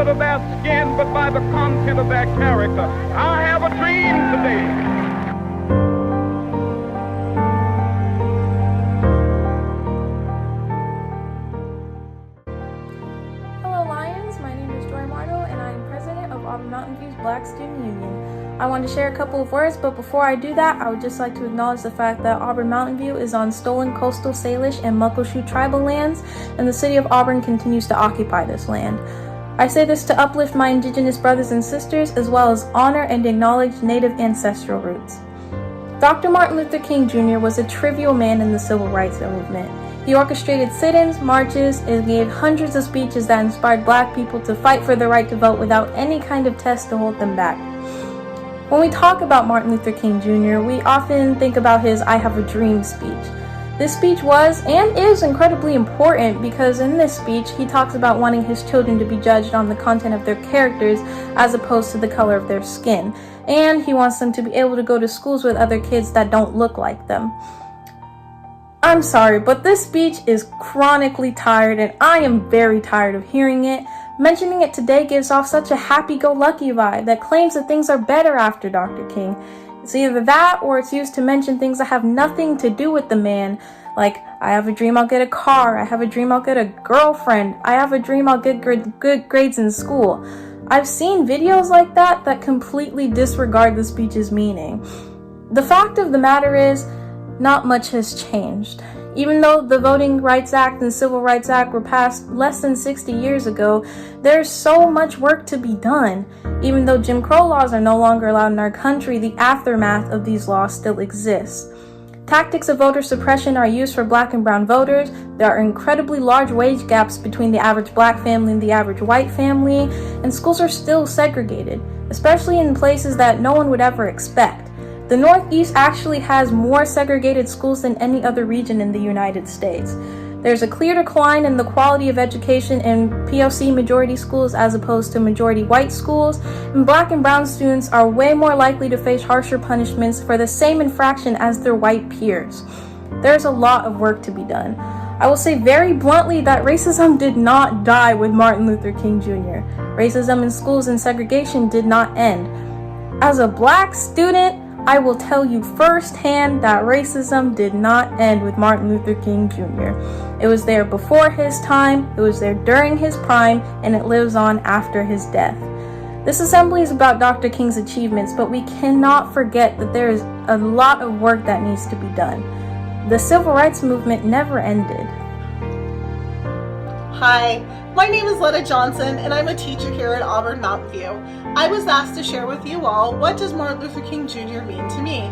color of their skin, but by the content of their character. I have a dream today. Mountain View's Black Student Union. I want to share a couple of words, but before I do that, I would just like to acknowledge the fact that Auburn Mountain View is on stolen coastal Salish and Muckleshoot tribal lands, and the city of Auburn continues to occupy this land. I say this to uplift my Indigenous brothers and sisters, as well as honor and acknowledge Native ancestral roots. Dr. Martin Luther King Jr. was a trivial man in the civil rights movement. He orchestrated sit-ins, marches, and gave hundreds of speeches that inspired Black people to fight for the right to vote without any kind of test to hold them back. When we talk about Martin Luther King Jr., we often think about his "I Have a Dream" speech. This speech was and is incredibly important because in this speech, he talks about wanting his children to be judged on the content of their characters as opposed to the color of their skin. And he wants them to be able to go to schools with other kids that don't look like them. I'm sorry, but this speech is chronically tired, and I am very tired of hearing it. Mentioning it today gives off such a happy-go-lucky vibe that claims that things are better after Dr. King. It's either that or it's used to mention things that have nothing to do with the man, like, I have a dream I'll get a car, I have a dream I'll get a girlfriend, I have a dream I'll get good grades in school. I've seen videos like that completely disregard the speech's meaning. The fact of the matter is, not much has changed. Even though the Voting Rights Act and Civil Rights Act were passed less than 60 years ago, there's so much work to be done. Even though Jim Crow laws are no longer allowed in our country, the aftermath of these laws still exists. Tactics of voter suppression are used for Black and brown voters. There are incredibly large wage gaps between the average Black family and the average white family, and schools are still segregated, especially in places that no one would ever expect. The Northeast actually has more segregated schools than any other region in the United States. There's a clear decline in the quality of education in POC majority schools as opposed to majority white schools, and Black and brown students are way more likely to face harsher punishments for the same infraction as their white peers. There's a lot of work to be done. I will say very bluntly that racism did not die with Martin Luther King Jr. Racism in schools and segregation did not end. As a Black student, I will tell you firsthand that racism did not end with Martin Luther King Jr. It was there before his time, it was there during his prime, and it lives on after his death. This assembly is about Dr. King's achievements, but we cannot forget that there is a lot of work that needs to be done. The civil rights movement never ended. Hi, my name is Letta Johnson, and I'm a teacher here at Auburn Mountain View. I was asked to share with you all, what does Martin Luther King Jr. mean to me?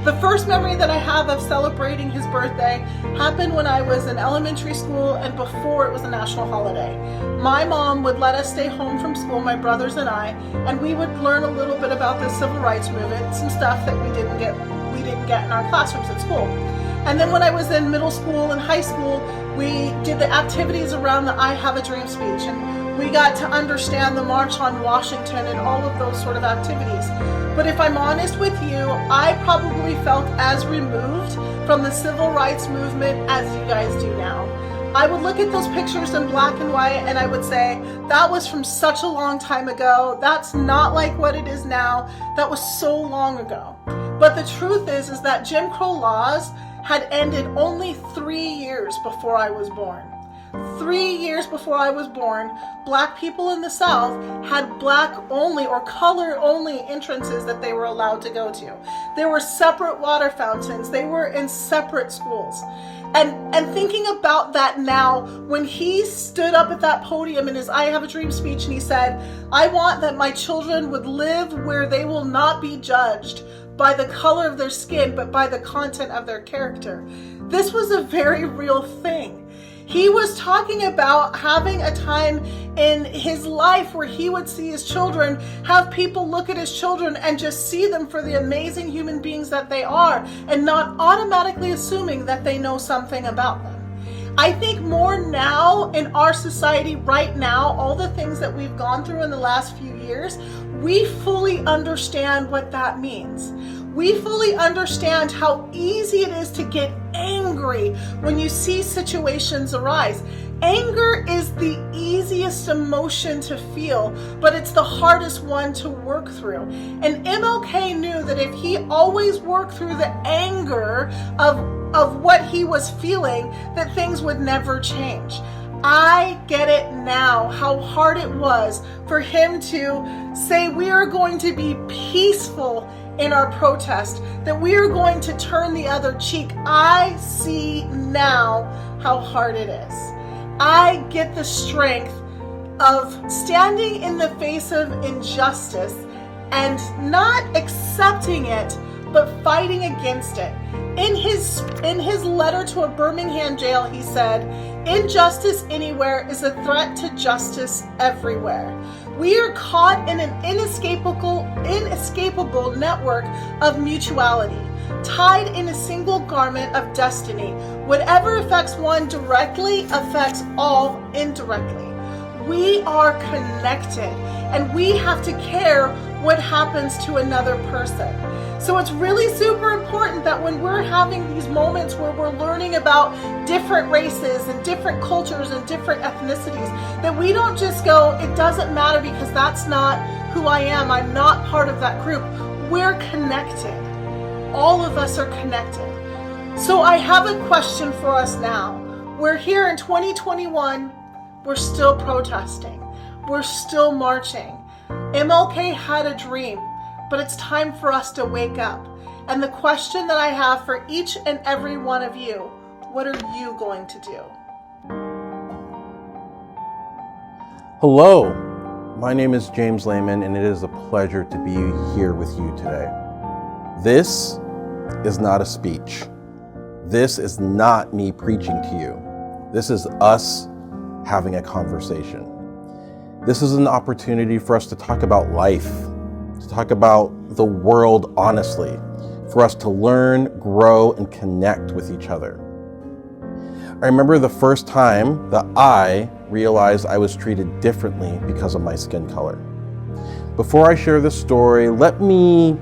The first memory that I have of celebrating his birthday happened when I was in elementary school and before it was a national holiday. My mom would let us stay home from school, my brothers and I, and we would learn a little bit about the civil rights movement, some stuff that we didn't get in our classrooms at school. And then when I was in middle school and high school, we did the activities around the I Have a Dream speech, and we got to understand the March on Washington and all of those sort of activities. But if I'm honest with you, I probably felt as removed from the civil rights movement as you guys do now. I would look at those pictures in black and white and I would say, that was from such a long time ago. That's not like what it is now. That was so long ago. But the truth is that Jim Crow laws had ended only 3 years before I was born. 3 years before I was born, Black people in the South had Black only or color only entrances that they were allowed to go to. There were separate water fountains. They were in separate schools. And thinking about that now, when he stood up at that podium in his I Have a Dream speech and he said, I want that my children would live where they will not be judged by the color of their skin, but by the content of their character. This was a very real thing. He was talking about having a time in his life where he would see his children, have people look at his children and just see them for the amazing human beings that they are, and not automatically assuming that they know something about them. I think more now in our society right now, all the things that we've gone through in the last few years, we fully understand what that means. We fully understand how easy it is to get angry when you see situations arise. Anger is the easiest emotion to feel, but it's the hardest one to work through. And MLK knew that if he always worked through the anger of what he was feeling, that things would never change. I get it now, how hard it was for him to say we are going to be peaceful in our protest, that we are going to turn the other cheek. I see now how hard it is. I get the strength of standing in the face of injustice and not accepting it, but fighting against it. In his letter to a Birmingham jail, he said, "Injustice anywhere is a threat to justice everywhere." We are caught in an inescapable network of mutuality, tied in a single garment of destiny. Whatever affects one directly affects all indirectly. We are connected, and we have to care what happens to another person. So it's really super important that when we're having these moments where we're learning about different races and different cultures and different ethnicities, that we don't just go, it doesn't matter because that's not who I am, I'm not part of that group. We're connected. All of us are connected. So I have a question for us now. We're here in 2021. We're still protesting. We're still marching. MLK had a dream, but it's time for us to wake up. And the question that I have for each and every one of you, what are you going to do? Hello, my name is James Lehman, and it is a pleasure to be here with you today. This is not a speech. This is not me preaching to you. This is us having a conversation. This is an opportunity for us to talk about life, to talk about the world honestly, for us to learn, grow, and connect with each other. I remember the first time that I realized I was treated differently because of my skin color. Before I share this story, let me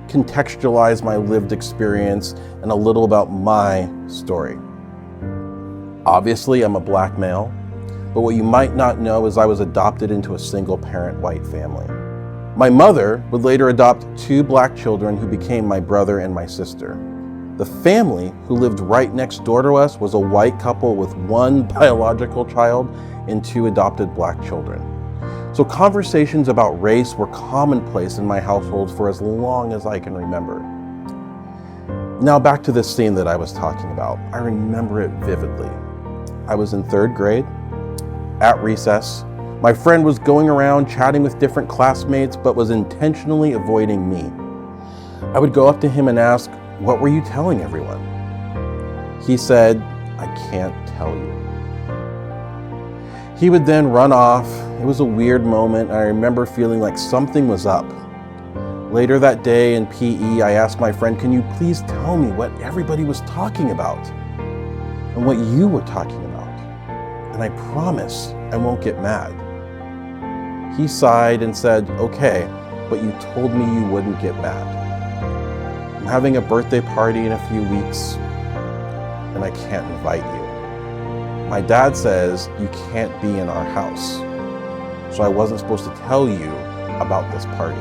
contextualize my lived experience and a little about my story. Obviously, I'm a black male, but what you might not know is I was adopted into a single-parent white family. My mother would later adopt 2 black children who became my brother and my sister. The family who lived right next door to us was a white couple with 1 biological child and 2 adopted black children. So conversations about race were commonplace in my household for as long as I can remember. Now back to this scene that I was talking about. I remember it vividly. I was in 3rd grade, at recess. My friend was going around chatting with different classmates, but was intentionally avoiding me. I would go up to him and ask, "What were you telling everyone?" He said, "I can't tell you." He would then run off. It was a weird moment, and I remember feeling like something was up. Later that day in PE, I asked my friend, "Can you please tell me what everybody was talking about and what you were talking about? And I promise I won't get mad." He sighed and said, "Okay, but you told me you wouldn't get mad. I'm having a birthday party in a few weeks, and I can't invite you. My dad says you can't be in our house, so I wasn't supposed to tell you about this party."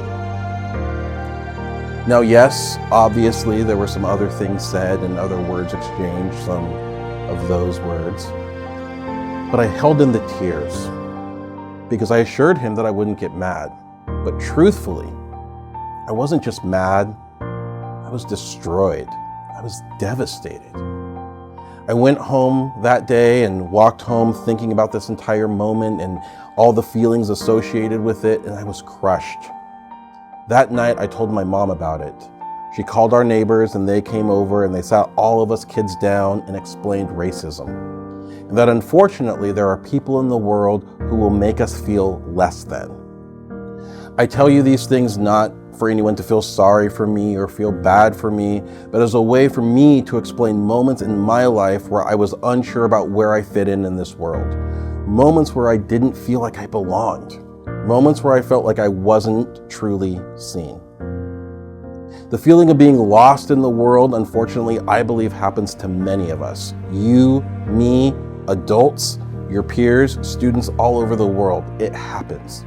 Now, yes, obviously there were some other things said and other words exchanged, some of those words, but I held in the tears because I assured him that I wouldn't get mad. But truthfully, I wasn't just mad, I was destroyed. I was devastated. I went home that day and walked home thinking about this entire moment and all the feelings associated with it, and I was crushed. That night, I told my mom about it. She called our neighbors and they came over and they sat all of us kids down and explained racism. And that unfortunately, there are people in the world who will make us feel less than. I tell you these things not for anyone to feel sorry for me or feel bad for me, but as a way for me to explain moments in my life where I was unsure about where I fit in this world. Moments where I didn't feel like I belonged. Moments where I felt like I wasn't truly seen. The feeling of being lost in the world, unfortunately, I believe happens to many of us. You, me, adults, your peers, students all over the world. It happens.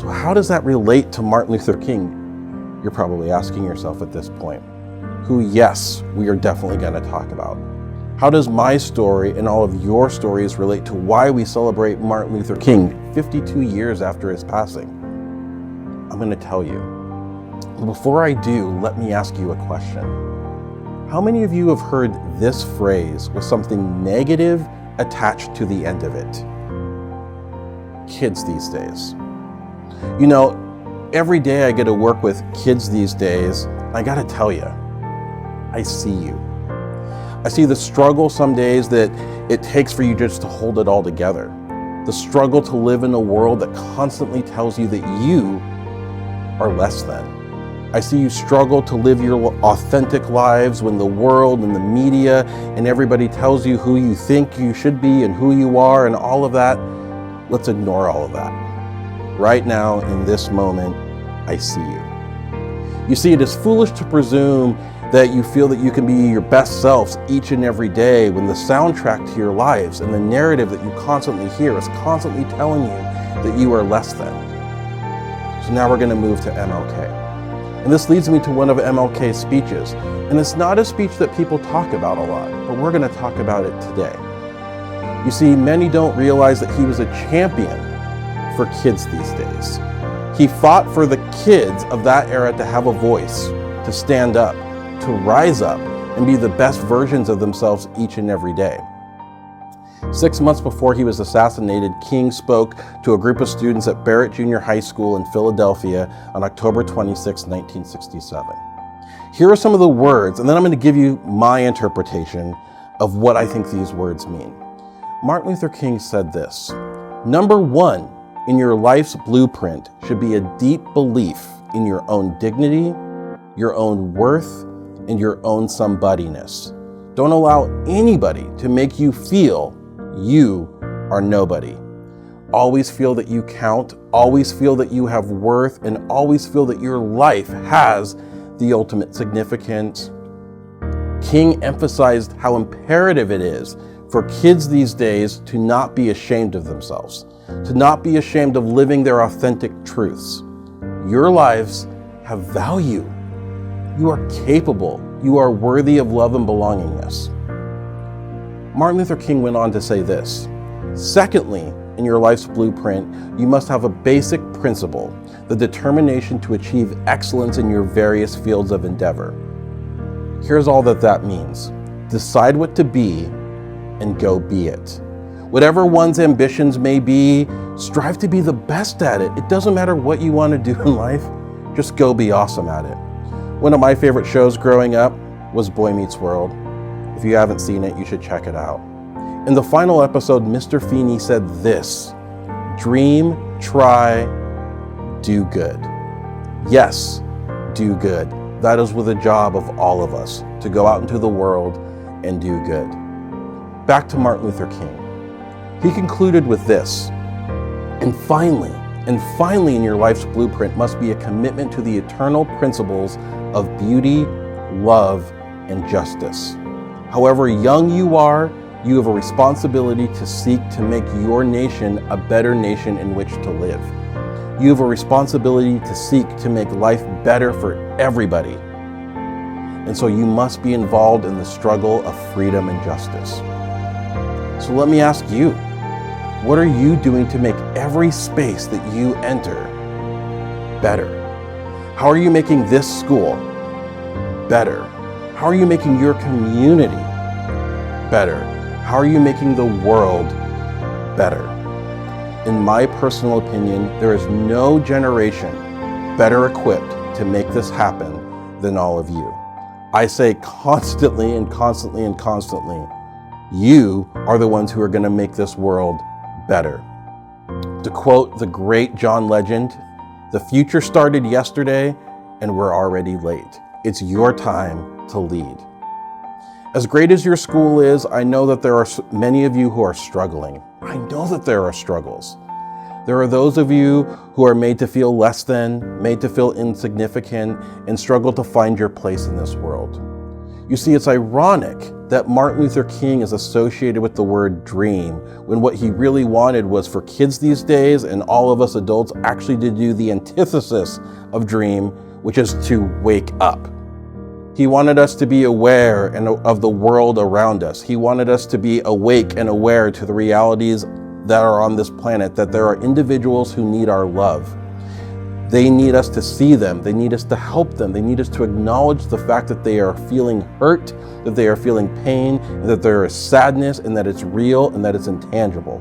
So how does that relate to Martin Luther King? You're probably asking yourself at this point, who, yes, we are definitely going to talk about. How does my story and all of your stories relate to why we celebrate Martin Luther King 52 years after his passing? I'm going to tell you. But before I do, let me ask you a question. How many of you have heard this phrase with something negative attached to the end of it? Kids these days. You know, every day I get to work with kids these days. I got to tell you, I see you. I see the struggle some days that it takes for you just to hold it all together. The struggle to live in a world that constantly tells you that you are less than. I see you struggle to live your authentic lives when the world and the media and everybody tells you who you think you should be and who you are and all of that. Let's ignore all of that. Right now, in this moment, I see you. You see, it is foolish to presume that you feel that you can be your best selves each and every day when the soundtrack to your lives and the narrative that you constantly hear is constantly telling you that you are less than. So now we're going to move to MLK. And this leads me to one of MLK's speeches. And it's not a speech that people talk about a lot, but we're going to talk about it today. You see, many don't realize that he was a champion for kids these days. He fought for the kids of that era to have a voice, to stand up, to rise up, and be the best versions of themselves each and every day. 6 months before he was assassinated, King spoke to a group of students at Barrett Junior High School in Philadelphia on October 26, 1967. Here are some of the words, and then I'm going to give you my interpretation of what I think these words mean. Martin Luther King said this: "Number one in your life's blueprint should be a deep belief in your own dignity, your own worth, and your own somebodyness. Don't allow anybody to make you feel you are nobody. Always feel that you count, always feel that you have worth, and always feel that your life has the ultimate significance." King emphasized how imperative it is for kids these days to not be ashamed of themselves, to not be ashamed of living their authentic truths. Your lives have value. You are capable. You are worthy of love and belongingness. Martin Luther King went on to say this: "Secondly, in your life's blueprint, you must have a basic principle, the determination to achieve excellence in your various fields of endeavor." Here's all that means. Decide what to be and go be it. Whatever one's ambitions may be, strive to be the best at it. It doesn't matter what you want to do in life, just go be awesome at it. One of my favorite shows growing up was Boy Meets World. If you haven't seen it, you should check it out. In the final episode, Mr. Feeney said this: "Dream, try, do good." Yes, do good. That is the job of all of us, to go out into the world and do good. Back to Martin Luther King. He concluded with this: And finally in your life's blueprint must be a commitment to the eternal principles of beauty, love, and justice. However young you are, you have a responsibility to seek to make your nation a better nation in which to live. You have a responsibility to seek to make life better for everybody. And so you must be involved in the struggle of freedom and justice. So let me ask you, what are you doing to make every space that you enter better? How are you making this school better? How are you making your community better? How are you making the world better? In my personal opinion, there is no generation better equipped to make this happen than all of you. I say constantly, you are the ones who are going to make this world better. To quote the great John Legend, "The future started yesterday and we're already late. It's your time to lead." As great as your school is, I know that there are many of you who are struggling. I know that there are struggles. There are those of you who are made to feel less than, made to feel insignificant, and struggle to find your place in this world. You see, it's ironic that Martin Luther King is associated with the word dream, when what he really wanted was for kids these days and all of us adults actually to do the antithesis of dream, which is to wake up. He wanted us to be aware of the world around us. He wanted us to be awake and aware to the realities that are on this planet, that there are individuals who need our love. They need us to see them. They need us to help them. They need us to acknowledge the fact that they are feeling hurt, that they are feeling pain, and that there is sadness, and that it's real, and that it's intangible.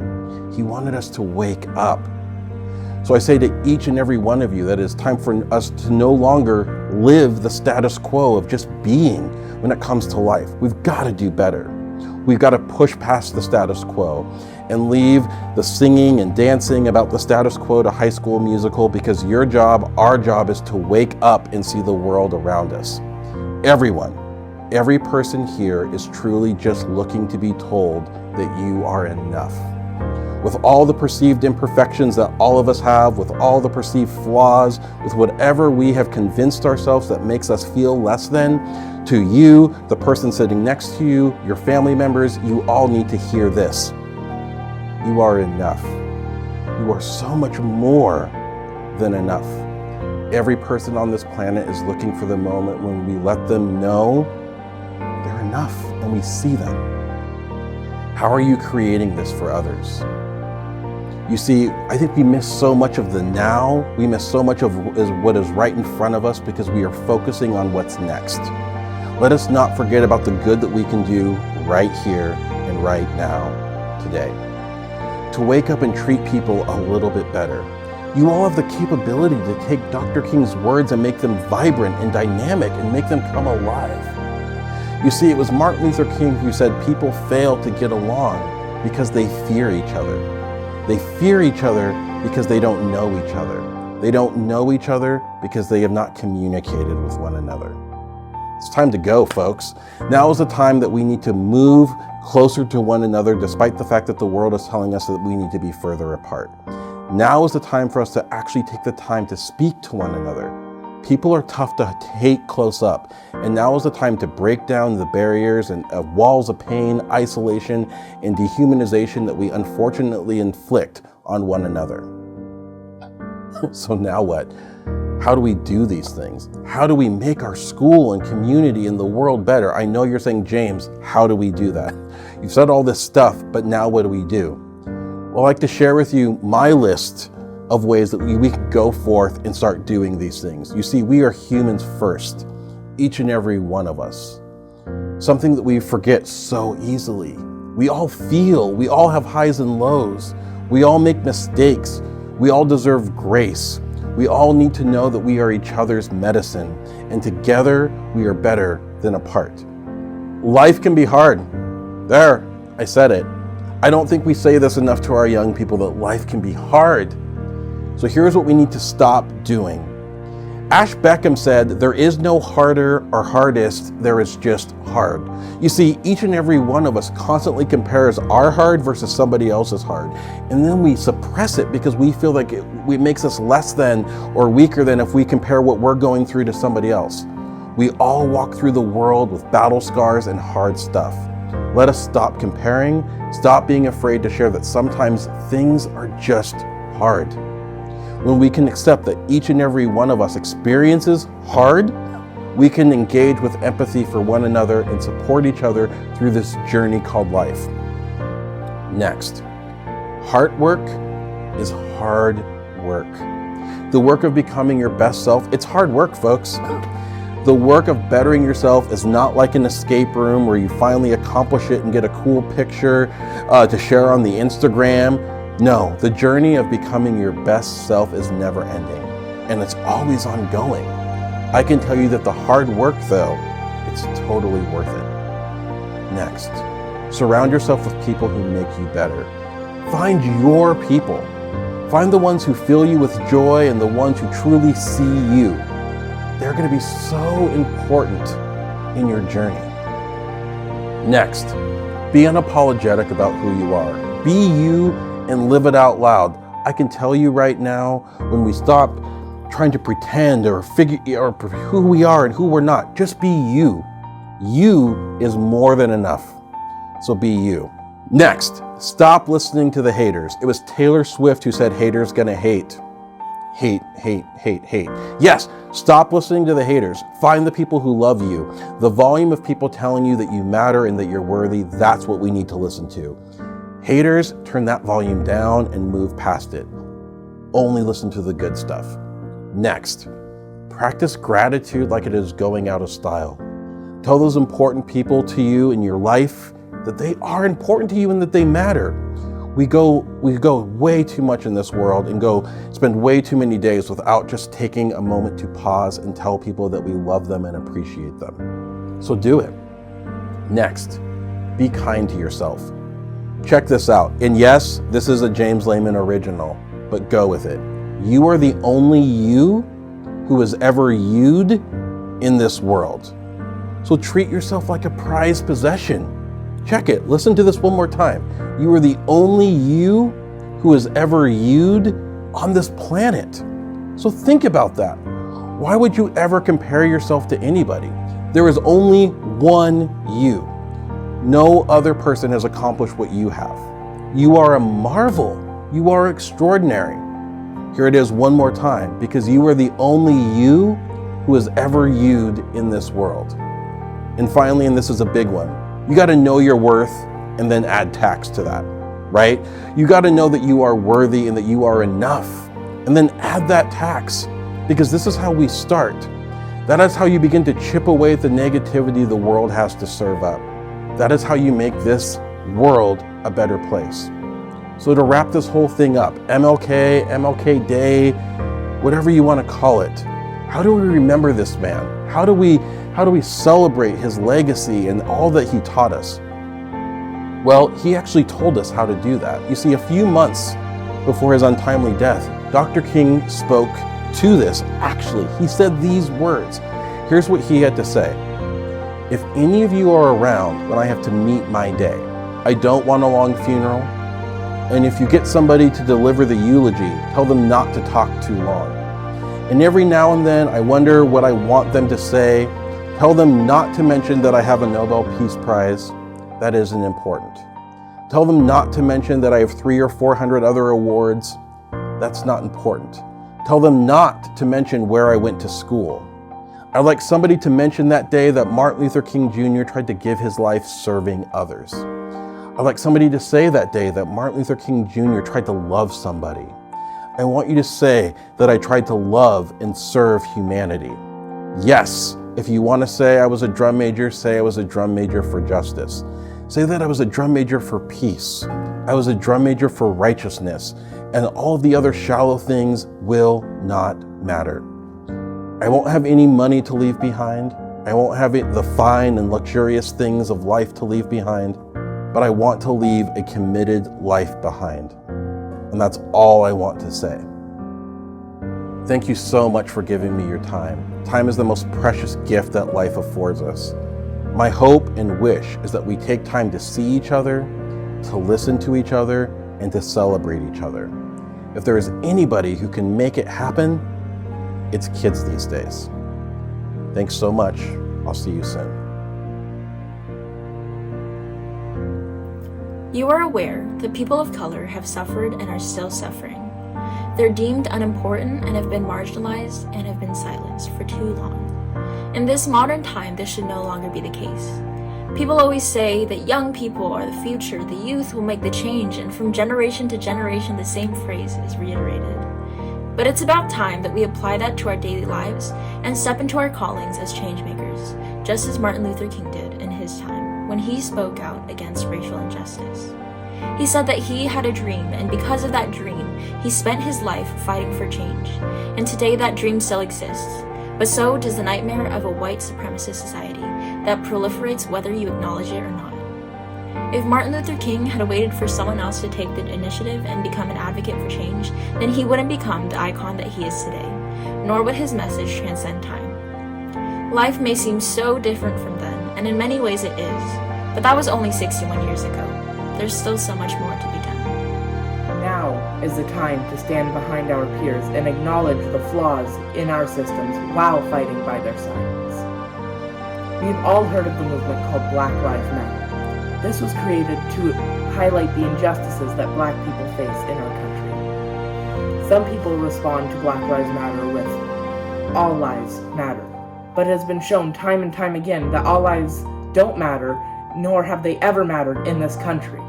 He wanted us to wake up. So I say to each and every one of you that it's time for us to no longer live the status quo of just being when it comes to life. We've got to do better. We've got to push past the status quo and leave the singing and dancing about the status quo to High School Musical, because your job, our job, is to wake up and see the world around us. Everyone, every person here is truly just looking to be told that you are enough. With all the perceived imperfections that all of us have, with all the perceived flaws, with whatever we have convinced ourselves that makes us feel less than, to you, the person sitting next to you, your family members, you all need to hear this. You are enough. You are so much more than enough. Every person on this planet is looking for the moment when we let them know they're enough and we see them. How are you creating this for others? You see, I think we miss so much of the now. We miss so much of what is right in front of us because we are focusing on what's next. Let us not forget about the good that we can do right here and right now, today. To wake up and treat people a little bit better. You all have the capability to take Dr. King's words and make them vibrant and dynamic and make them come alive. You see, it was Martin Luther King who said people fail to get along because they fear each other. They fear each other because they don't know each other. They don't know each other because they have not communicated with one another. It's time to go, folks. Now is the time that we need to move closer to one another, despite the fact that the world is telling us that we need to be further apart. Now is the time for us to actually take the time to speak to one another. People are tough to take close up, and now is the time to break down the barriers and walls of pain, isolation, and dehumanization that we unfortunately inflict on one another. So now what? How do we do these things? How do we make our school and community and the world better? I know you're saying, James, how do we do that? You've said all this stuff, but now what do we do? Well, I'd like to share with you my list of ways that we can go forth and start doing these things. You see, we are humans first, each and every one of us. Something that we forget so easily. We all feel, we all have highs and lows. We all make mistakes. We all deserve grace. We all need to know that we are each other's medicine, and together we are better than apart. Life can be hard. There, I said it. I don't think we say this enough to our young people, that life can be hard. So here's what we need to stop doing. Ash Beckham said, there is no harder or hardest, there is just hard. You see, each and every one of us constantly compares our hard versus somebody else's hard. And then we suppress it because we feel like it makes us less than or weaker than if we compare what we're going through to somebody else. We all walk through the world with battle scars and hard stuff. Let us stop comparing, stop being afraid to share that sometimes things are just hard. When we can accept that each and every one of us experiences hard, we can engage with empathy for one another and support each other through this journey called life. Next, heart work is hard work. The work of becoming your best self, it's hard work, folks. The work of bettering yourself is not like an escape room where you finally accomplish it and get a cool picture to share on the Instagram. No, the journey of becoming your best self is never ending, and it's always ongoing. I can tell you that the hard work, though, it's totally worth it. Next, surround yourself with people who make you better. Find your people. Find the ones who fill you with joy and the ones who truly see you. They're going to be so important in your journey. Next, be unapologetic about who you are. Be you and live it out loud. I can tell you right now, when we stop trying to pretend or figure or who we are and who we're not, just be you. You is more than enough. So be you. Next, stop listening to the haters. It was Taylor Swift who said haters gonna hate. Hate, hate, hate, hate. Yes, stop listening to the haters. Find the people who love you. The volume of people telling you that you matter and that you're worthy, that's what we need to listen to. Haters, turn that volume down and move past it. Only listen to the good stuff. Next, practice gratitude like it is going out of style. Tell those important people to you in your life that they are important to you and that they matter. We go way too much in this world and spend way too many days without just taking a moment to pause and tell people that we love them and appreciate them. So do it. Next, be kind to yourself. Check this out. And yes, this is a James Lehman original, but go with it. You are the only you who is ever you'd in this world. So treat yourself like a prized possession. Check it. Listen to this one more time. You are the only you who is ever you'd on this planet. So think about that. Why would you ever compare yourself to anybody? There is only one you. No other person has accomplished what you have. You are a marvel. You are extraordinary. Here it is one more time, because you are the only you who is ever you'd in this world. And finally, and this is a big one, you got to know your worth and then add tax to that, right? You got to know that you are worthy and that you are enough, and then add that tax, because this is how we start. That is how you begin to chip away at the negativity the world has to serve up. That is how you make this world a better place. So to wrap this whole thing up, MLK, MLK Day, whatever you want to call it, how do we remember this man? How do we celebrate his legacy and all that he taught us? Well, he actually told us how to do that. You see, a few months before his untimely death, Dr. King spoke to this. Actually, he said these words. Here's what he had to say. If any of you are around when I have to meet my day, I don't want a long funeral. And if you get somebody to deliver the eulogy, tell them not to talk too long. And every now and then, I wonder what I want them to say. Tell them not to mention that I have a Nobel Peace Prize. That isn't important. Tell them not to mention that I have 300 or 400 other awards. That's not important. Tell them not to mention where I went to school. I'd like somebody to mention that day that Martin Luther King Jr. tried to give his life serving others. I'd like somebody to say that day that Martin Luther King Jr. tried to love somebody. I want you to say that I tried to love and serve humanity. Yes, if you want to say I was a drum major, say I was a drum major for justice. Say that I was a drum major for peace. I was a drum major for righteousness. And all the other shallow things will not matter. I won't have any money to leave behind. I won't have the fine and luxurious things of life to leave behind. But I want to leave a committed life behind. And that's all I want to say. Thank you so much for giving me your time. Time is the most precious gift that life affords us. My hope and wish is that we take time to see each other, to listen to each other, and to celebrate each other. If there is anybody who can make it happen, it's kids these days. Thanks so much. I'll see you soon. You are aware that people of color have suffered and are still suffering. They're deemed unimportant and have been marginalized and have been silenced for too long. In this modern time, this should no longer be the case. People always say that young people are the future, the youth will make the change, and from generation to generation, the same phrase is reiterated. But it's about time that we apply that to our daily lives and step into our callings as changemakers, just as Martin Luther King did in his time when he spoke out against racial injustice. He said that he had a dream, and because of that dream, he spent his life fighting for change. And today that dream still exists, but so does the nightmare of a white supremacist society that proliferates whether you acknowledge it or not. If Martin Luther King had waited for someone else to take the initiative and become an advocate for change, then he wouldn't become the icon that he is today, nor would his message transcend time. Life may seem so different from then, and in many ways it is, but that was only 61 years ago. There's still so much more to be done. Now is the time to stand behind our peers and acknowledge the flaws in our systems while fighting by their sides. We've all heard of the movement called Black Lives Matter. This was created to highlight the injustices that Black people face in our country. Some people respond to Black Lives Matter with all lives matter, but it has been shown time and time again that all lives don't matter, nor have they ever mattered in this country.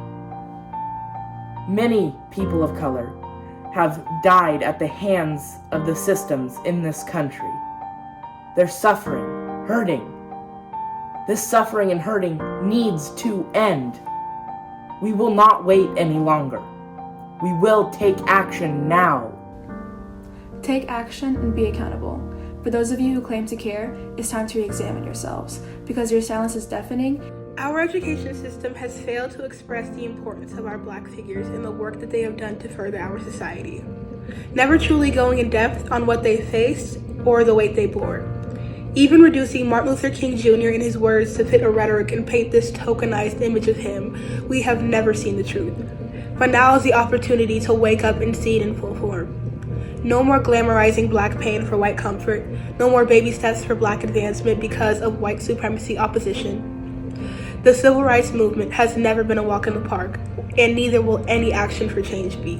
Many people of color have died at the hands of the systems in this country. They're suffering, hurting. This suffering and hurting needs to end. We will not wait any longer. We will take action now. Take action and be accountable. For those of you who claim to care, it's time to re-examine yourselves, because your silence is deafening. Our education system has failed to express the importance of our Black figures and the work that they have done to further our society, never truly going in depth on what they faced or the weight they bore. Even reducing Martin Luther King Jr. and his words to fit a rhetoric and paint this tokenized image of him, we have never seen the truth. But now is the opportunity to wake up and see it in full form. No more glamorizing Black pain for white comfort. No more baby steps for Black advancement because of white supremacy opposition. The civil rights movement has never been a walk in the park, and neither will any action for change be.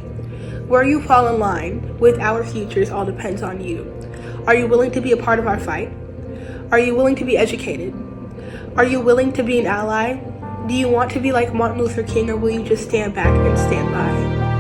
Where you fall in line with our futures all depends on you. Are you willing to be a part of our fight? Are you willing to be educated? Are you willing to be an ally? Do you want to be like Martin Luther King, or will you just stand back and stand by?